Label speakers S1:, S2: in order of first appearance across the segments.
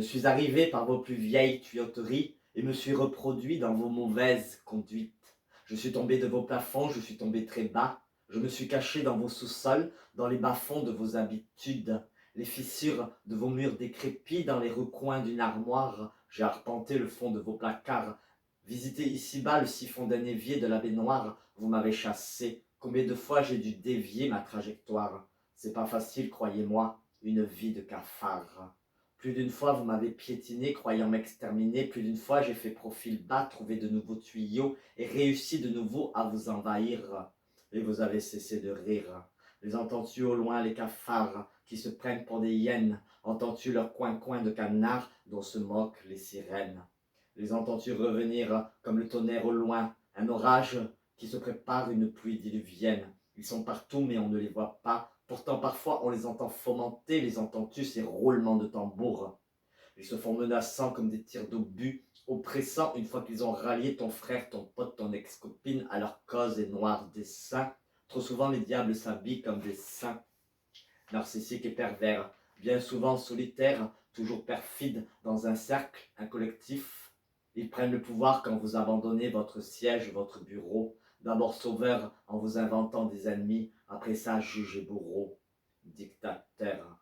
S1: Je suis arrivé par vos plus vieilles tuyauteries et me suis reproduit dans vos mauvaises conduites. Je suis tombé de vos plafonds, je suis tombé très bas. Je me suis caché dans vos sous-sols, dans les bas-fonds de vos habitudes, les fissures de vos murs décrépits, dans les recoins d'une armoire. J'ai arpenté le fond de vos placards, visité ici-bas le siphon d'un évier de la baignoire. Vous m'avez chassé. Combien de fois j'ai dû dévier ma trajectoire? C'est pas facile, croyez-moi, une vie de cafard. Plus d'une fois, vous m'avez piétiné, croyant m'exterminer. Plus d'une fois, j'ai fait profil bas, trouvé de nouveaux tuyaux et réussi de nouveau à vous envahir. Et vous avez cessé de rire. Les entends-tu au loin, les cafards qui se prennent pour des hyènes? Entends-tu leurs coin-coin de canards dont se moquent les sirènes? Les entends-tu revenir comme le tonnerre au loin? Un orage qui se prépare, une pluie diluvienne. Ils sont partout, mais on ne les voit pas. Pourtant, parfois, on les entend fomenter. Les entends-tu, ces roulements de tambour? Ils se font menaçants comme des tirs d'obus, oppressants une fois qu'ils ont rallié ton frère, ton pote, ton ex-copine à leur cause et noirs desseins. Trop souvent, les diables s'habillent comme des saints, narcissiques et pervers, bien souvent solitaires, toujours perfides dans un cercle, un collectif. Ils prennent le pouvoir quand vous abandonnez votre siège, votre bureau, d'abord sauveur en vous inventant des ennemis, après ça juge et bourreau, dictateur.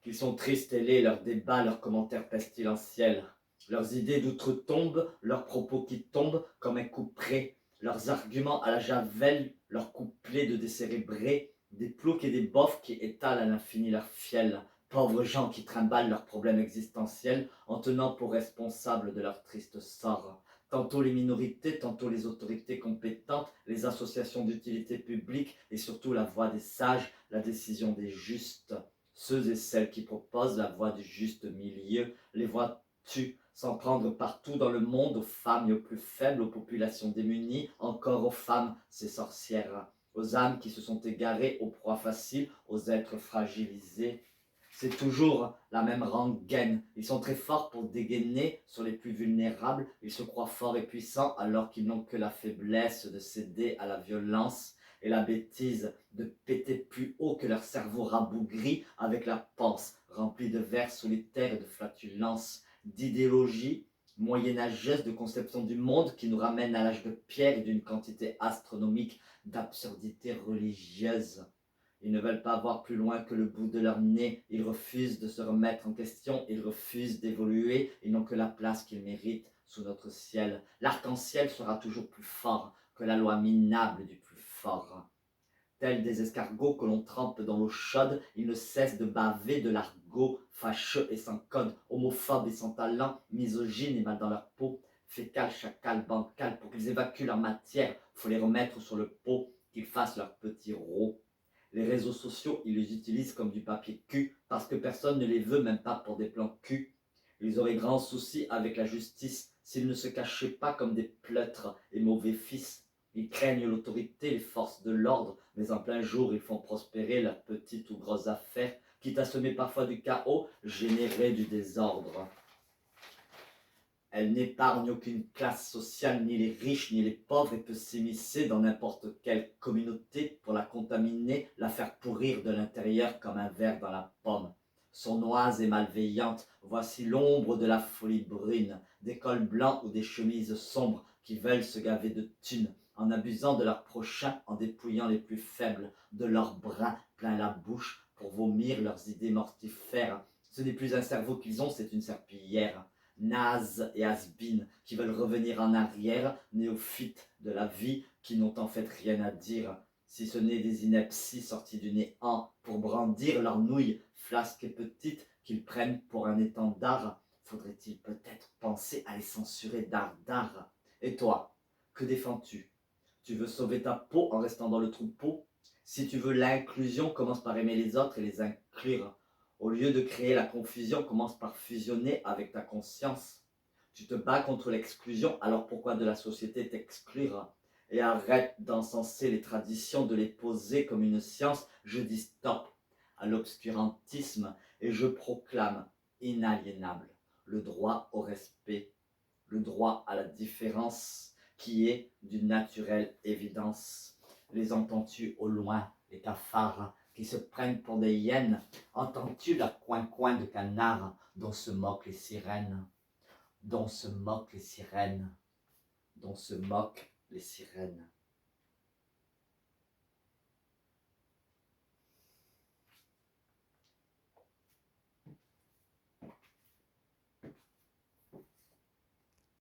S1: Qu'ils sont tristes et laids, leurs débats, leurs commentaires pestilentiels, leurs idées d'outre-tombe, leurs propos qui tombent comme un couperet, leurs arguments à la javel, leurs couplets de décérébrés, des ploucs et des bofs qui étalent à l'infini leur fiel, pauvres gens qui trimballent leurs problèmes existentiels en tenant pour responsables de leur triste sort. Tantôt les minorités, tantôt les autorités compétentes, les associations d'utilité publique et surtout la voix des sages, la décision des justes. Ceux et celles qui proposent la voie du juste milieu, les vois-tu s'en prendre partout dans le monde, aux femmes et aux plus faibles, aux populations démunies, encore aux femmes, ces sorcières, aux âmes qui se sont égarées, aux proies faciles, aux êtres fragilisés. C'est toujours la même rengaine. Ils sont très forts pour dégainer sur les plus vulnérables. Ils se croient forts et puissants alors qu'ils n'ont que la faiblesse de céder à la violence et la bêtise de péter plus haut que leur cerveau rabougri avec la panse remplie de vers solitaires et de flatulences, d'idéologies moyenâgeuses, de conception du monde qui nous ramènent à l'âge de pierre et d'une quantité astronomique d'absurdités religieuses. Ils ne veulent pas voir plus loin que le bout de leur nez, ils refusent de se remettre en question, ils refusent d'évoluer, ils n'ont que la place qu'ils méritent sous notre ciel. L'arc-en-ciel sera toujours plus fort que la loi minable du plus fort. Tels des escargots que l'on trempe dans l'eau chaude, ils ne cessent de baver de l'argot, fâcheux et sans code, homophobes et sans talent, misogynes et mal dans leur peau, fécal, chacal, bancal, pour qu'ils évacuent leur matière, faut les remettre sur le pot, qu'ils fassent leurs petits rots. Les réseaux sociaux, ils les utilisent comme du papier cul, parce que personne ne les veut, même pas pour des plans cul. Ils auraient grand souci avec la justice s'ils ne se cachaient pas comme des pleutres et mauvais fils. Ils craignent l'autorité, les forces de l'ordre, mais en plein jour, ils font prospérer leurs petites ou grosses affaires, quitte à semer parfois du chaos, générer du désordre. Elle n'épargne aucune classe sociale, ni les riches, ni les pauvres, et peut s'immiscer dans n'importe quelle communauté pour la contaminer, la faire pourrir de l'intérieur comme un ver dans la pomme. Sournoise et malveillante, voici l'ombre de la folie brune, des cols blancs ou des chemises sombres qui veulent se gaver de thunes, en abusant de leur prochain, en dépouillant les plus faibles, de leurs bras plein la bouche pour vomir leurs idées mortifères. Ce n'est plus un cerveau qu'ils ont, c'est une serpillière. Nazes et has qui veulent revenir en arrière, néophytes de la vie qui n'ont en fait rien à dire, si ce n'est des inepties sorties du néant pour brandir leurs nouilles flasques et petites qu'ils prennent pour un étendard. Faudrait-il peut-être penser à les censurer dard. Et toi, que défends-tu? Tu veux sauver ta peau en restant dans le troupeau? Si tu veux l'inclusion, commence par aimer les autres et les inclure. Au lieu de créer la confusion, commence par fusionner avec ta conscience. Tu te bats contre l'exclusion, alors pourquoi de la société t'exclure? Et arrête d'encenser les traditions, de les poser comme une science. Je dis stop à l'obscurantisme et je proclame inaliénable le droit au respect, le droit à la différence qui est d'une naturelle évidence. Les entends-tu au loin, les cafards qui se prennent pour des hyènes. Entends-tu leur coin-coin de canard dont se moquent les sirènes, dont se moquent les sirènes, dont se moquent les sirènes.